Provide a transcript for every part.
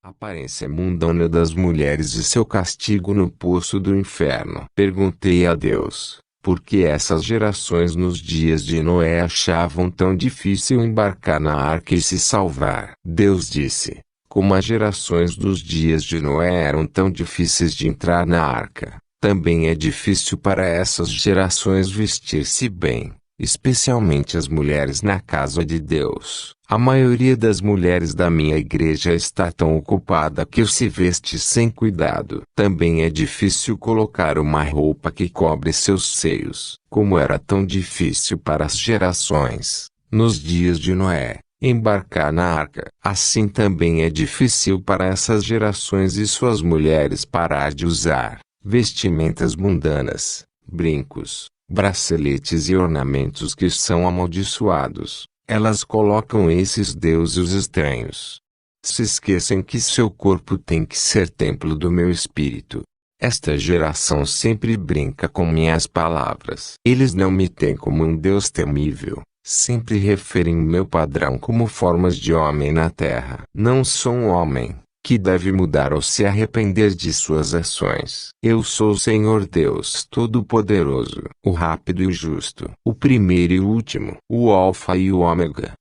Aparência mundana das mulheres e seu castigo no poço do inferno. Perguntei a Deus, por que essas gerações nos dias de Noé achavam tão difícil embarcar na arca e se salvar? Deus disse, como as gerações dos dias de Noé eram tão difíceis de entrar na arca, também é difícil para essas gerações vestir-se bem, especialmente as mulheres na casa de Deus. A maioria das mulheres da minha igreja está tão ocupada que se veste sem cuidado. Também é difícil colocar uma roupa que cobre seus seios. Como era tão difícil para as gerações, nos dias de Noé, embarcar na arca. Assim também é difícil para essas gerações e suas mulheres parar de usar vestimentas mundanas, brincos, braceletes e ornamentos que são amaldiçoados. Elas colocam esses deuses estranhos. Se esquecem que seu corpo tem que ser templo do meu espírito. Esta geração sempre brinca com minhas palavras. Eles não me têm como um Deus temível. Sempre referem o meu padrão como formas de homem na terra. Não sou um homem que deve mudar ou se arrepender de suas ações. Eu sou o Senhor Deus Todo-Poderoso, o rápido e o justo, o primeiro e o último, o Alfa e o Ômega.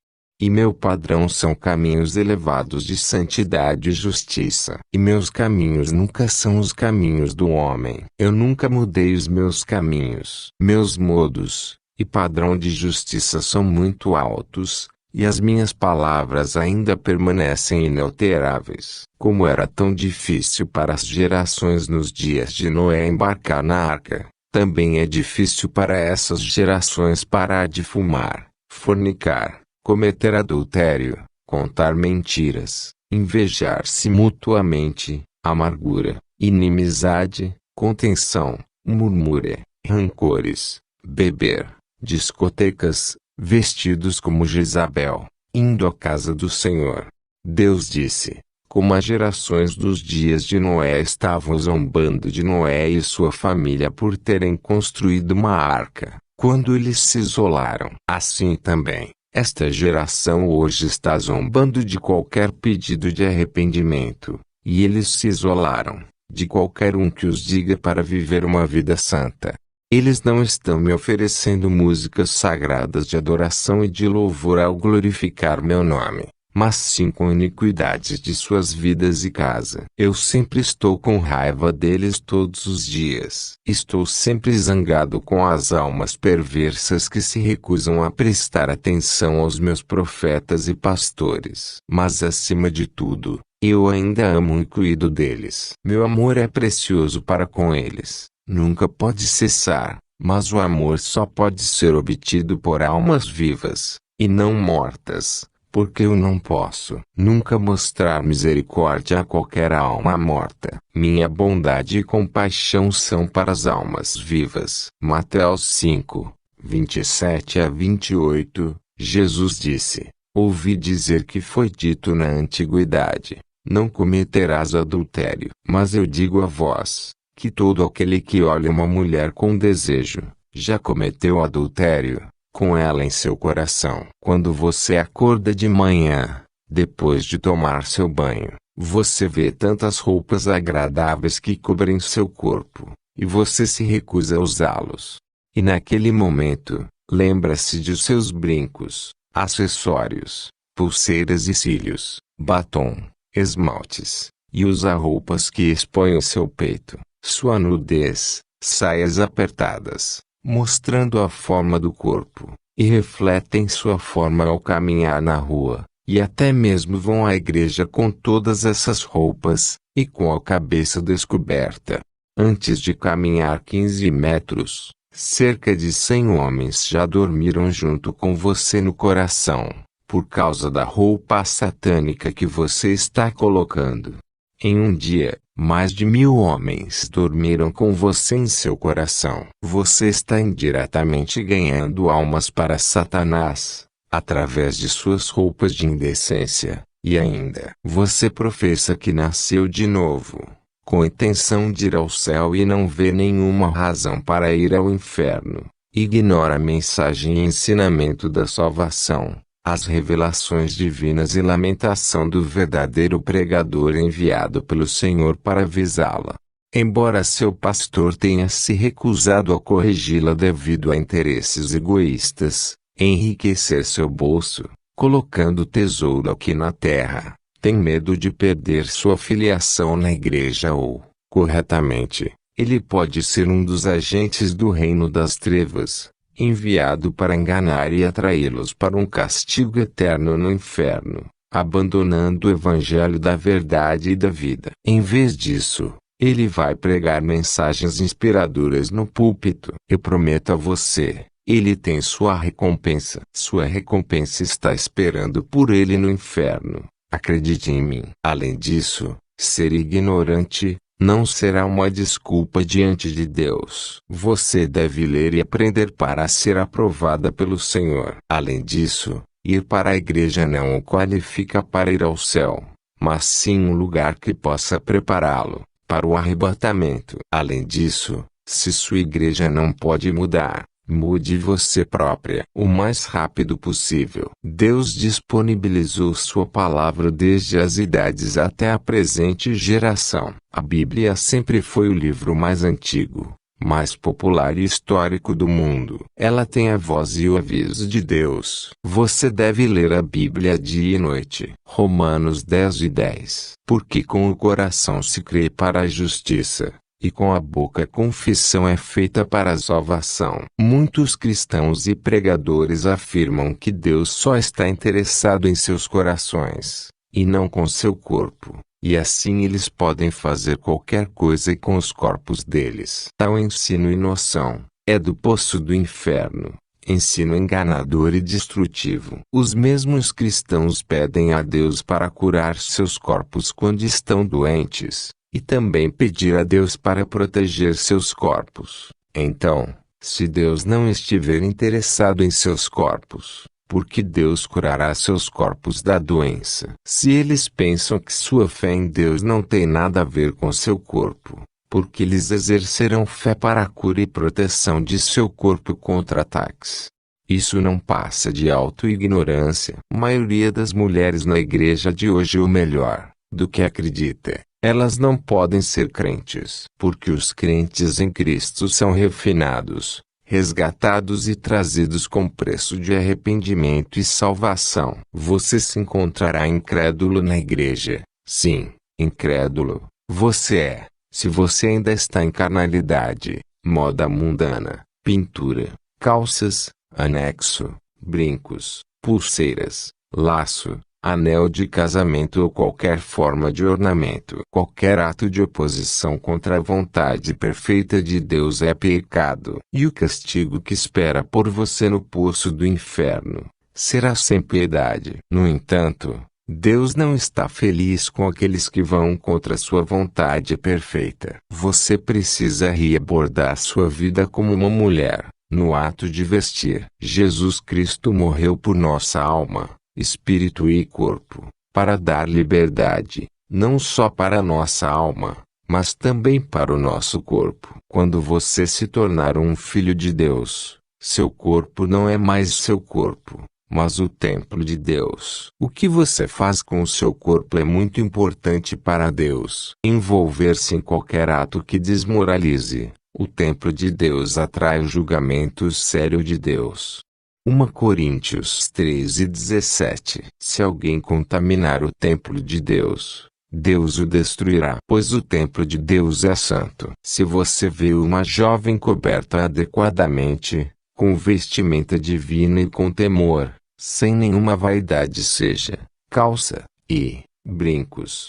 E meu padrão são caminhos elevados de santidade e justiça. E meus caminhos nunca são os caminhos do homem. Eu nunca mudei os meus caminhos. Meus modos e padrão de justiça são muito altos, e as minhas palavras ainda permanecem inalteráveis. Como era tão difícil para as gerações nos dias de Noé embarcar na arca, também é difícil para essas gerações parar de fumar, fornicar, cometer adultério, contar mentiras, invejar-se mutuamente, amargura, inimizade, contenção, murmúria, rancores, beber, discotecas, vestidos como Jezabel, indo à casa do Senhor. Deus disse, como as gerações dos dias de Noé estavam zombando de Noé e sua família por terem construído uma arca, quando eles se isolaram. Assim também, esta geração hoje está zombando de qualquer pedido de arrependimento, e eles se isolaram de qualquer um que os diga para viver uma vida santa. Eles não estão me oferecendo músicas sagradas de adoração e de louvor ao glorificar meu nome, mas sim com iniquidades de suas vidas e casa. Eu sempre estou com raiva deles todos os dias. Estou sempre zangado com as almas perversas que se recusam a prestar atenção aos meus profetas e pastores. Mas acima de tudo, eu ainda amo e cuido deles. Meu amor é precioso para com eles. Nunca pode cessar, mas o amor só pode ser obtido por almas vivas, e não mortas, porque eu não posso nunca mostrar misericórdia a qualquer alma morta. Minha bondade e compaixão são para as almas vivas. Mateus 5, 27 a 28, Jesus disse, ouvi dizer que foi dito na antiguidade, não cometerás adultério. Mas eu digo a vós, que todo aquele que olha uma mulher com desejo, já cometeu adultério com ela em seu coração. Quando você acorda de manhã, depois de tomar seu banho, você vê tantas roupas agradáveis que cobrem seu corpo, e você se recusa a usá-los. E naquele momento, lembra-se de seus brincos, acessórios, pulseiras e cílios, batom, esmaltes, e usa roupas que expõem o seu peito, sua nudez, saias apertadas, mostrando a forma do corpo, e refletem sua forma ao caminhar na rua, e até mesmo vão à igreja com todas essas roupas, e com a cabeça descoberta. Antes de caminhar 15 metros, cerca de 100 homens já dormiram junto com você no coração, por causa da roupa satânica que você está colocando. Em um dia, mais de 1000 homens dormiram com você em seu coração. Você está indiretamente ganhando almas para Satanás, através de suas roupas de indecência, e ainda, você professa que nasceu de novo, com intenção de ir ao céu e não vê nenhuma razão para ir ao inferno. Ignora a mensagem e ensinamento da salvação. as revelações divinas e lamentação do verdadeiro pregador enviado pelo Senhor para avisá-la. Embora seu pastor tenha se recusado a corrigi-la devido a interesses egoístas, enriquecer seu bolso, colocando tesouro aqui na terra, tem medo de perder sua filiação na igreja ou, corretamente, ele pode ser um dos agentes do reino das trevas, enviado para enganar e atraí-los para um castigo eterno no inferno, abandonando o evangelho da verdade e da vida. Em vez disso, ele vai pregar mensagens inspiradoras no púlpito. Eu prometo a você, ele tem sua recompensa. Sua recompensa está esperando por ele no inferno. Acredite em mim. Além disso, ser ignorante não será uma desculpa diante de Deus. Você deve ler e aprender para ser aprovada pelo Senhor. Além disso, ir para a igreja não o qualifica para ir ao céu, mas sim um lugar que possa prepará-lo para o arrebatamento. Além disso, se sua igreja não pode mudar, mude você própria o mais rápido possível. Deus disponibilizou sua palavra desde as idades até a presente geração. A Bíblia sempre foi o livro mais antigo, mais popular e histórico do mundo. Ela tem a voz e o aviso de Deus. Você deve ler a Bíblia dia e noite. Romanos 10:10. Porque com o coração se crê para a justiça, e com a boca a confissão é feita para a salvação. Muitos cristãos e pregadores afirmam que Deus só está interessado em seus corações, e não com seu corpo, e assim eles podem fazer qualquer coisa com os corpos deles. Tal ensino e noção é do poço do inferno, ensino enganador e destrutivo. Os mesmos cristãos pedem a Deus para curar seus corpos quando estão doentes, e também pedir a Deus para proteger seus corpos. Então, se Deus não estiver interessado em seus corpos, por que Deus curará seus corpos da doença? Se eles pensam que sua fé em Deus não tem nada a ver com seu corpo, por que eles exercerão fé para a cura e proteção de seu corpo contra ataques? Isso não passa de auto-ignorância. A maioria das mulheres na igreja de hoje, ou melhor, do que acredita, elas não podem ser crentes. Porque os crentes em Cristo são refinados, resgatados e trazidos com preço de arrependimento e salvação. Você se encontrará incrédulo na igreja. Sim, incrédulo. Você é, se você ainda está em carnalidade, moda mundana, pintura, calças, anexo, brincos, pulseiras, laço, anel de casamento ou qualquer forma de ornamento. Qualquer ato de oposição contra a vontade perfeita de Deus é pecado. E o castigo que espera por você no poço do inferno será sem piedade. No entanto, Deus não está feliz com aqueles que vão contra sua vontade perfeita. Você precisa reabordar sua vida como uma mulher, no ato de vestir. Jesus Cristo morreu por nossa alma, espírito e corpo, para dar liberdade, não só para a nossa alma, mas também para o nosso corpo. Quando você se tornar um filho de Deus, seu corpo não é mais seu corpo, mas o templo de Deus. O que você faz com o seu corpo é muito importante para Deus. Envolver-se em qualquer ato que desmoralize o templo de Deus atrai o julgamento sério de Deus. 1 Coríntios 13:17. Se alguém contaminar o templo de Deus, Deus o destruirá, pois o templo de Deus é santo. Se você vê uma jovem coberta adequadamente, com vestimenta divina e com temor, sem nenhuma vaidade, seja calça e brincos.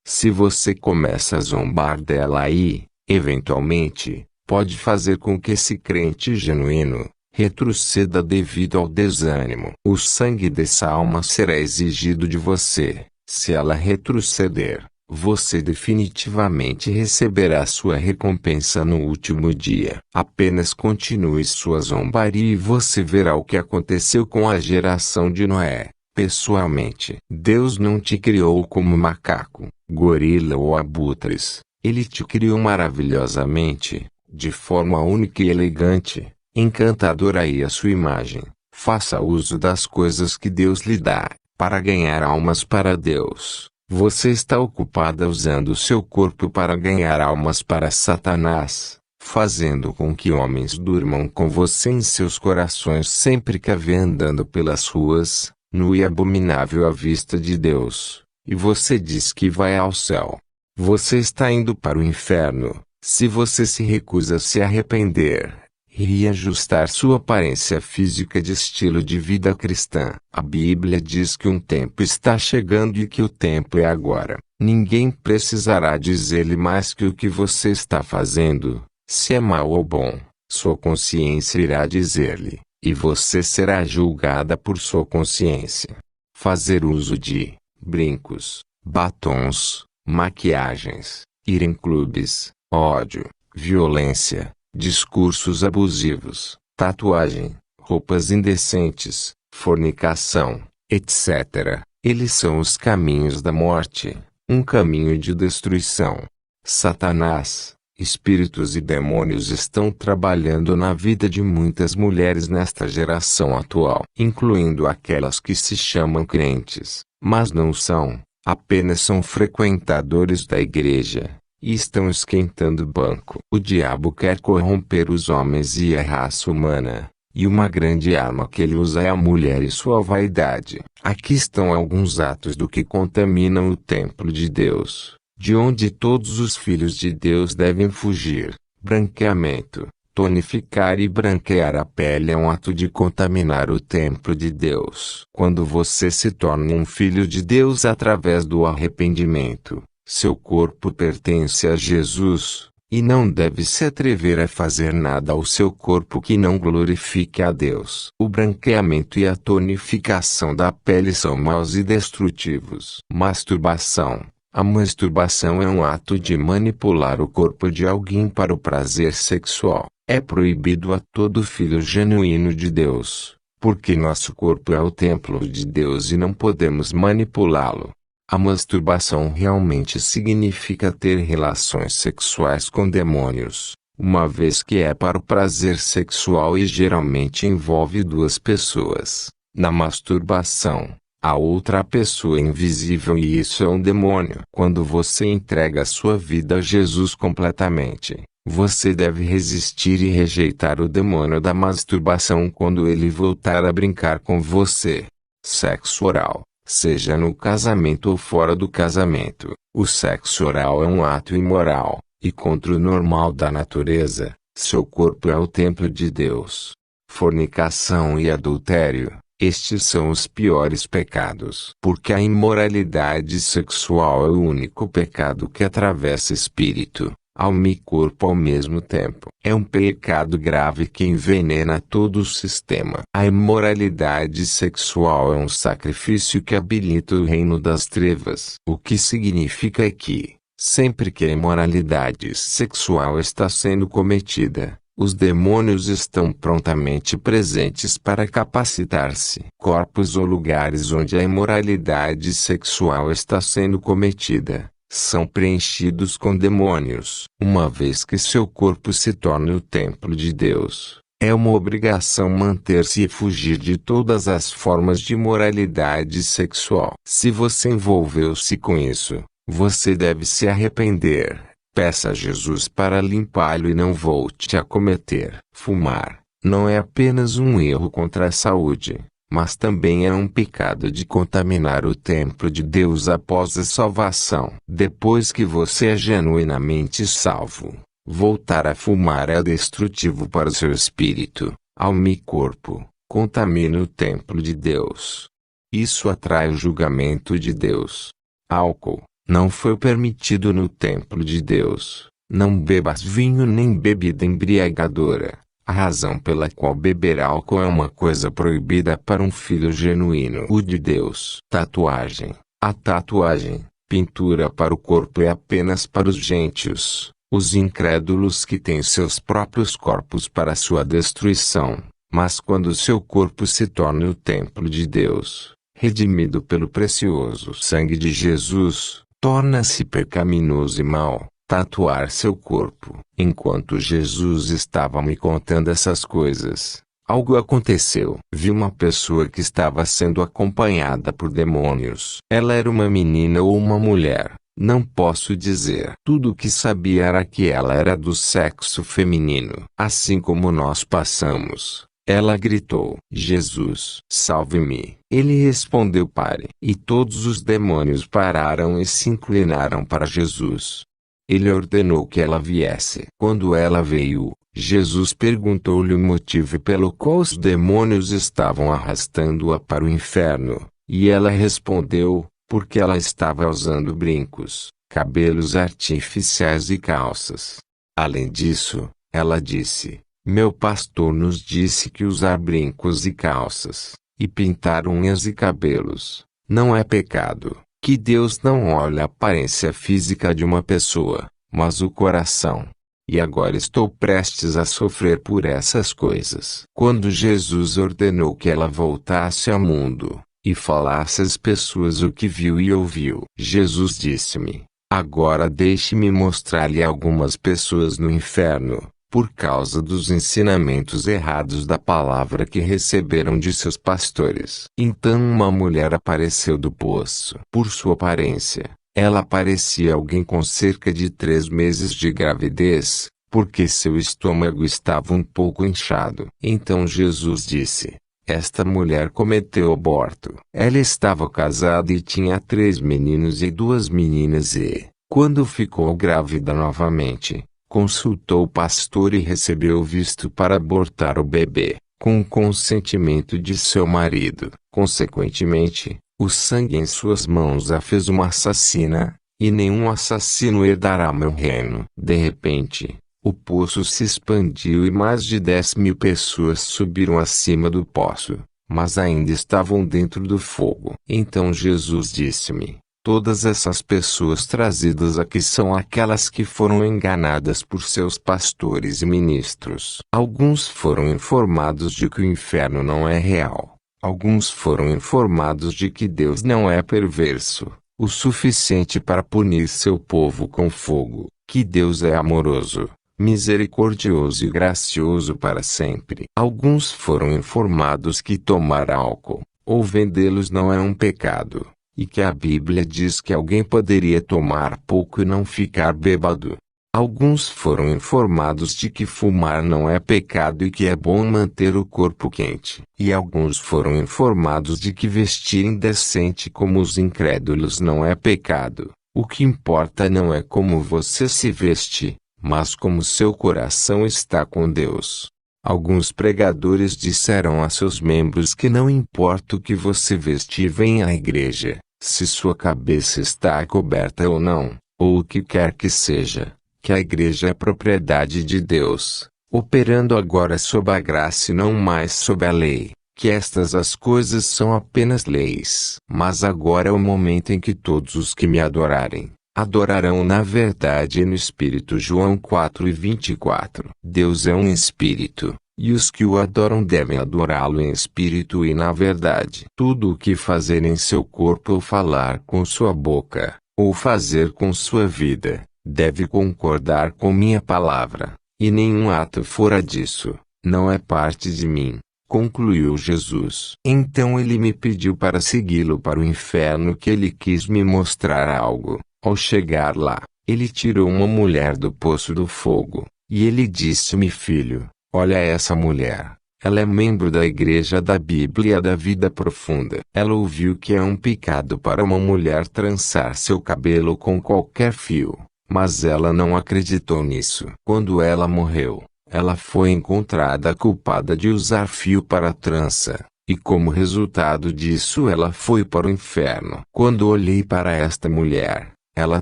Se você começa a zombar dela aí, eventualmente, pode fazer com que esse crente genuíno retroceda devido ao desânimo. O sangue dessa alma será exigido de você. Se ela retroceder, você definitivamente receberá sua recompensa no último dia. Apenas continue sua zombaria e você verá o que aconteceu com a geração de Noé. Pessoalmente, Deus não te criou como macaco, gorila ou abutres. Ele te criou maravilhosamente, de forma única e elegante, encantadora e à sua imagem. Faça uso das coisas que Deus lhe dá, para ganhar almas para Deus. Você está ocupada usando seu corpo para ganhar almas para Satanás, fazendo com que homens durmam com você em seus corações sempre que a vê andando pelas ruas, nu e abominável à vista de Deus, e você diz que vai ao céu. Você está indo para o inferno, se você se recusa a se arrepender e reajustar sua aparência física de estilo de vida cristã. A Bíblia diz que um tempo está chegando e que o tempo é agora. Ninguém precisará dizer-lhe mais que o que você está fazendo, se é mal ou bom, sua consciência irá dizer-lhe, e você será julgada por sua consciência. Fazer uso de brincos, batons, maquiagens, ir em clubes, ódio, violência, discursos abusivos, tatuagem, roupas indecentes, fornicação, etc. Eles são os caminhos da morte, um caminho de destruição. Satanás, espíritos e demônios estão trabalhando na vida de muitas mulheres nesta geração atual, incluindo aquelas que se chamam crentes, mas não são, apenas são frequentadores da igreja, e estão esquentando o banco. O diabo quer corromper os homens e a raça humana, e uma grande arma que ele usa é a mulher e sua vaidade. Aqui estão alguns atos do que contaminam o templo de Deus, de onde todos os filhos de Deus devem fugir. Branqueamento. Tonificar e branquear a pele é um ato de contaminar o templo de Deus. Quando você se torna um filho de Deus através do arrependimento, seu corpo pertence a Jesus, e não deve se atrever a fazer nada ao seu corpo que não glorifique a Deus. O branqueamento e a tonificação da pele são maus e destrutivos. Masturbação. A masturbação é um ato de manipular o corpo de alguém para o prazer sexual. É proibido a todo filho genuíno de Deus, porque nosso corpo é o templo de Deus e não podemos manipulá-lo. A masturbação realmente significa ter relações sexuais com demônios, uma vez que é para o prazer sexual e geralmente envolve duas pessoas. Na masturbação, a outra pessoa é invisível e isso é um demônio. Quando você entrega sua vida a Jesus completamente, você deve resistir e rejeitar o demônio da masturbação quando ele voltar a brincar com você. Sexo oral. Seja no casamento ou fora do casamento, o sexo oral é um ato imoral, e contra o normal da natureza. Seu corpo é o templo de Deus. Fornicação e adultério. Estes são os piores pecados. Porque a imoralidade sexual é o único pecado que atravessa espírito, alma e corpo ao mesmo tempo. É um pecado grave que envenena todo o sistema. A imoralidade sexual é um sacrifício que habilita o reino das trevas. O que significa que, sempre que a imoralidade sexual está sendo cometida, os demônios estão prontamente presentes para capacitar-se. Corpos ou lugares onde a imoralidade sexual está sendo cometida são preenchidos com demônios. Uma vez que seu corpo se torne o templo de Deus, é uma obrigação manter-se e fugir de todas as formas de imoralidade sexual. Se você envolveu-se com isso, você deve se arrepender. Peça a Jesus para limpá-lo e não volte a cometer. Fumar não é apenas um erro contra a saúde, mas também é um pecado de contaminar o templo de Deus após a salvação. Depois que você é genuinamente salvo, voltar a fumar é destrutivo para o seu espírito, alma e corpo, contamina o templo de Deus. Isso atrai o julgamento de Deus. Álcool não foi permitido no templo de Deus. Não bebas vinho nem bebida embriagadora. A razão pela qual beber álcool é uma coisa proibida para um filho genuíno de Deus. Tatuagem. A tatuagem, pintura para o corpo é apenas para os gentios, os incrédulos que têm seus próprios corpos para sua destruição. Mas quando seu corpo se torna o templo de Deus, redimido pelo precioso sangue de Jesus, torna-se pecaminoso e mau. Tatuar seu corpo. Enquanto Jesus estava me contando essas coisas, Algo aconteceu. Vi uma pessoa que estava sendo acompanhada por demônios. Ela era uma menina ou uma mulher. Não posso dizer. Tudo o que sabia era que ela era do sexo feminino. Assim como nós passamos. Ela gritou: Jesus, salve-me. Ele respondeu: pare. E todos os demônios pararam e se inclinaram para Jesus. Ele ordenou que ela viesse. Quando ela veio, Jesus perguntou-lhe o motivo pelo qual os demônios estavam arrastando-a para o inferno. E ela respondeu: porque ela estava usando brincos, cabelos artificiais e calças. Além disso, ela disse: meu pastor nos disse que usar brincos e calças, e pintar unhas e cabelos, não é pecado, que Deus não olha a aparência física de uma pessoa, mas o coração. E agora estou prestes a sofrer por essas coisas. Quando Jesus ordenou que ela voltasse ao mundo, e falasse às pessoas o que viu e ouviu, Jesus disse-me: agora deixe-me mostrar-lhe algumas pessoas no inferno, por causa dos ensinamentos errados da palavra que receberam de seus pastores. Então uma mulher apareceu do poço. Por sua aparência, ela parecia alguém com cerca de 3 meses de gravidez, porque seu estômago estava um pouco inchado. Então Jesus disse: esta mulher cometeu aborto. Ela estava casada e tinha 3 meninos e 2 meninas e, quando ficou grávida novamente, consultou o pastor e recebeu visto para abortar o bebê, com o consentimento de seu marido. Consequentemente, o sangue em suas mãos a fez uma assassina, e nenhum assassino herdará meu reino. De repente, o poço se expandiu e mais de 10.000 pessoas subiram acima do poço, mas ainda estavam dentro do fogo. Então Jesus disse-me: todas essas pessoas trazidas aqui são aquelas que foram enganadas por seus pastores e ministros. Alguns foram informados de que o inferno não é real. Alguns foram informados de que Deus não é perverso o suficiente para punir seu povo com fogo, que Deus é amoroso, misericordioso e gracioso para sempre. Alguns foram informados que tomar álcool, ou vendê-los não é um pecado, e que a Bíblia diz que alguém poderia tomar pouco e não ficar bêbado. Alguns foram informados de que fumar não é pecado e que é bom manter o corpo quente. E alguns foram informados de que vestir indecente como os incrédulos não é pecado. O que importa não é como você se veste, mas como seu coração está com Deus. Alguns pregadores disseram a seus membros que não importa o que você vestir, venha à igreja, se sua cabeça está coberta ou não, ou o que quer que seja, que a igreja é propriedade de Deus, operando agora sob a graça e não mais sob a lei, que estas as coisas são apenas leis. Mas agora é o momento em que todos os que me adorarem, adorarão na verdade e no Espírito. João 4:24. Deus é um Espírito, e os que o adoram devem adorá-lo em espírito e na verdade. Tudo o que fazer em seu corpo ou falar com sua boca, ou fazer com sua vida, deve concordar com minha palavra, e nenhum ato fora disso, não é parte de mim, concluiu Jesus. Então ele me pediu para segui-lo para o inferno, que ele quis me mostrar algo. Ao chegar lá, ele tirou uma mulher do poço do fogo, e ele disse-me: filho, olha essa mulher. Ela é membro da igreja da Bíblia da vida profunda. Ela ouviu que é um pecado para uma mulher trançar seu cabelo com qualquer fio, mas ela não acreditou nisso. Quando ela morreu, ela foi encontrada culpada de usar fio para trança, e como resultado disso ela foi para o inferno. Quando olhei para esta mulher, ela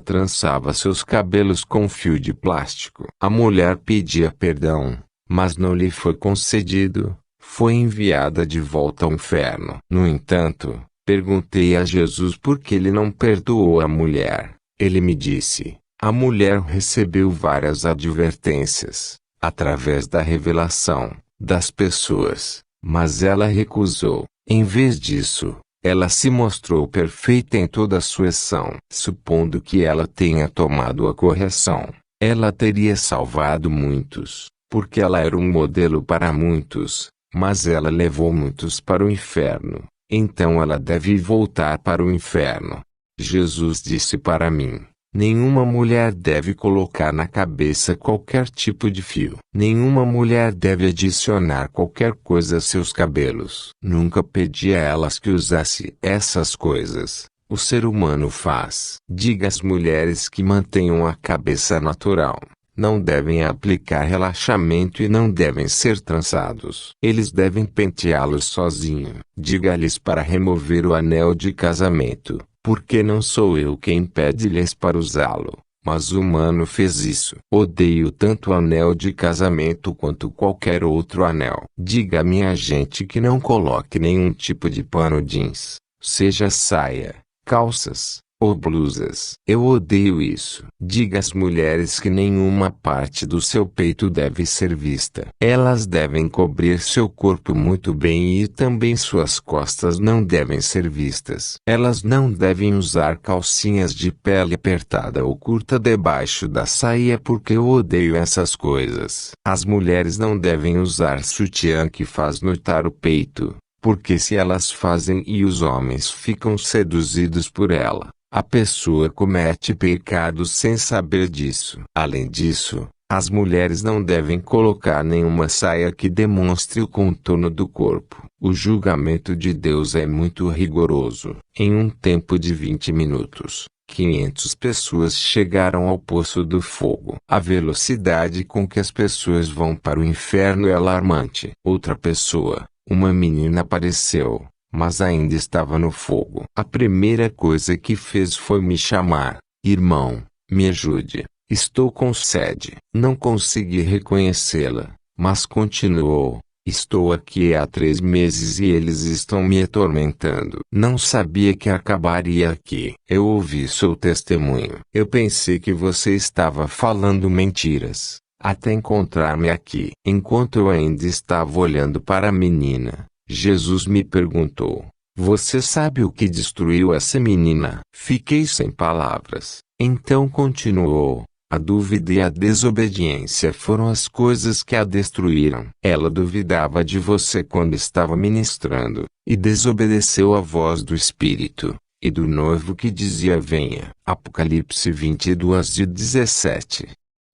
trançava seus cabelos com fio de plástico. A mulher pedia perdão, mas não lhe foi concedido, foi enviada de volta ao inferno. No entanto, perguntei a Jesus por que ele não perdoou a mulher. Ele me disse: a mulher recebeu várias advertências, através da revelação, das pessoas, mas ela recusou. Em vez disso, ela se mostrou perfeita em toda a sua ação. Supondo que ela tenha tomado a correção, ela teria salvado muitos, porque ela era um modelo para muitos, mas ela levou muitos para o inferno. Então ela deve voltar para o inferno. Jesus disse para mim: nenhuma mulher deve colocar na cabeça qualquer tipo de fio. Nenhuma mulher deve adicionar qualquer coisa a seus cabelos. Nunca pedi a elas que usasse essas coisas. O ser humano faz. Diga às mulheres que mantenham a cabeça natural. Não devem aplicar relaxamento e não devem ser trançados. Eles devem penteá-los sozinho. Diga-lhes para remover o anel de casamento, porque não sou eu quem pede-lhes para usá-lo, mas o humano fez isso. Odeio tanto o anel de casamento quanto qualquer outro anel. Diga à minha gente que não coloque nenhum tipo de pano jeans, seja saia, calças ou blusas. Eu odeio isso. Diga às mulheres que nenhuma parte do seu peito deve ser vista. Elas devem cobrir seu corpo muito bem e também suas costas não devem ser vistas. Elas não devem usar calcinhas de pele apertada ou curta debaixo da saia porque eu odeio essas coisas. As mulheres não devem usar sutiã que faz notar o peito, porque se elas fazem e os homens ficam seduzidos por ela, a pessoa comete pecado sem saber disso. Além disso, as mulheres não devem colocar nenhuma saia que demonstre o contorno do corpo. O julgamento de Deus é muito rigoroso. Em um tempo de 20 minutos, 500 pessoas chegaram ao poço do fogo. A velocidade com que as pessoas vão para o inferno é alarmante. Outra pessoa, uma menina, apareceu, mas ainda estava no fogo. A primeira coisa que fez foi me chamar: irmão, me ajude, estou com sede. Não consegui reconhecê-la, mas continuou: estou aqui há 3 meses e eles estão me atormentando. Não sabia que acabaria aqui. Eu ouvi seu testemunho. Eu pensei que você estava falando mentiras, até encontrar-me aqui. Enquanto eu ainda estava olhando para a menina, Jesus me perguntou: você sabe o que destruiu essa menina? Fiquei sem palavras. Então continuou: a dúvida e a desobediência foram as coisas que a destruíram. Ela duvidava de você quando estava ministrando, e desobedeceu à voz do Espírito e do noivo que dizia: venha. Apocalipse 22:17.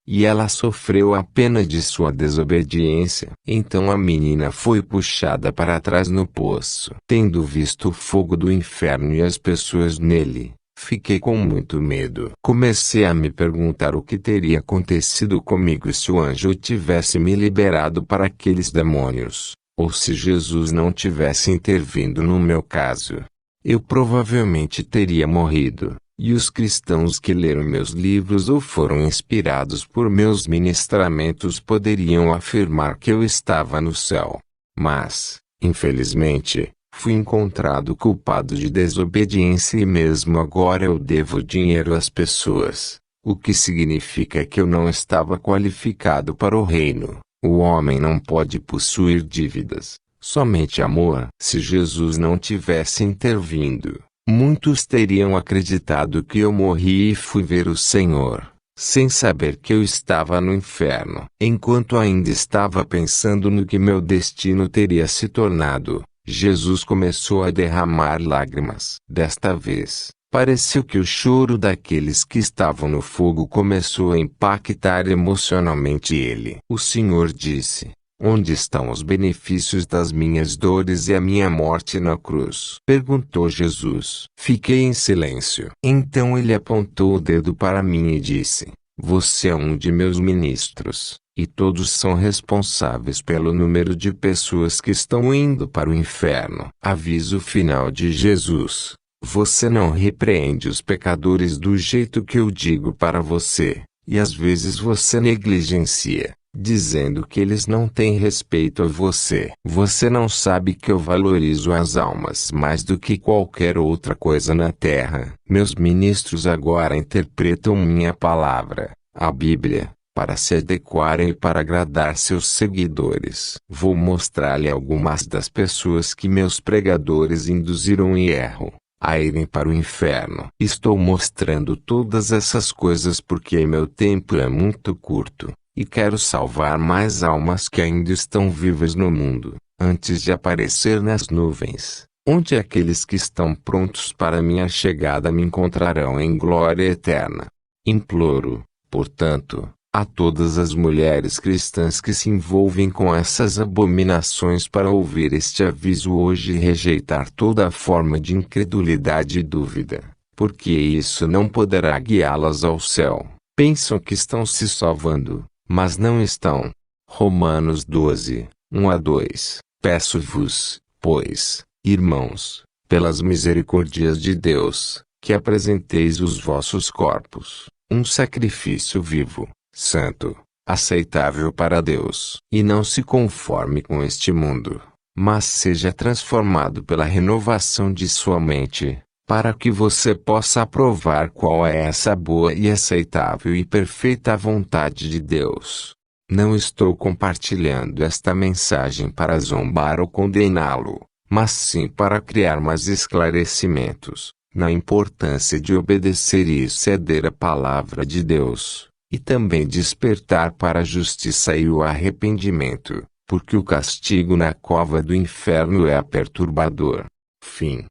E ela sofreu a pena de sua desobediência. Então a menina foi puxada para trás no poço. Tendo visto o fogo do inferno e as pessoas nele, fiquei com muito medo. Comecei a me perguntar o que teria acontecido comigo se o anjo tivesse me liberado para aqueles demônios, ou se Jesus não tivesse intervindo no meu caso. Eu provavelmente teria morrido. E os cristãos que leram meus livros ou foram inspirados por meus ministramentos poderiam afirmar que eu estava no céu. Mas, infelizmente, fui encontrado culpado de desobediência e mesmo agora eu devo dinheiro às pessoas, o que significa que eu não estava qualificado para o reino. O homem não pode possuir dívidas, somente amor. Se Jesus não tivesse intervindo, muitos teriam acreditado que eu morri e fui ver o Senhor, sem saber que eu estava no inferno. Enquanto ainda estava pensando no que meu destino teria se tornado, Jesus começou a derramar lágrimas. Desta vez, pareceu que o choro daqueles que estavam no fogo começou a impactar emocionalmente ele. O Senhor disse: onde estão os benefícios das minhas dores e a minha morte na cruz? Perguntou Jesus. Fiquei em silêncio. Então ele apontou o dedo para mim e disse: você é um de meus ministros, e todos são responsáveis pelo número de pessoas que estão indo para o inferno. Aviso final de Jesus: você não repreende os pecadores do jeito que eu digo para você, e às vezes você negligencia, dizendo que eles não têm respeito a você. Você não sabe que eu valorizo as almas mais do que qualquer outra coisa na terra. Meus ministros agora interpretam minha palavra, a Bíblia, para se adequarem e para agradar seus seguidores. Vou mostrar-lhe algumas das pessoas que meus pregadores induziram em erro a irem para o inferno. Estou mostrando todas essas coisas porque meu tempo é muito curto, e quero salvar mais almas que ainda estão vivas no mundo. antes de aparecer nas nuvens, onde aqueles que estão prontos para minha chegada me encontrarão em glória eterna. Imploro, portanto, a todas as mulheres cristãs que se envolvem com essas abominações para ouvir este aviso hoje e rejeitar toda forma de incredulidade e dúvida, porque isso não poderá guiá-las ao céu. Pensam que estão se salvando, mas não estão. Romanos 12, 1-2. Peço-vos, pois, irmãos, pelas misericórdias de Deus, que apresenteis os vossos corpos, um sacrifício vivo, santo, aceitável para Deus. E não se conforme com este mundo, mas seja transformado pela renovação de sua mente, para que você possa aprovar qual é essa boa e aceitável e perfeita vontade de Deus. Não estou compartilhando esta mensagem para zombar ou condená-lo, mas sim para criar mais esclarecimentos, na importância de obedecer e ceder à palavra de Deus, e também despertar para a justiça e o arrependimento, porque o castigo na cova do inferno é perturbador. Fim.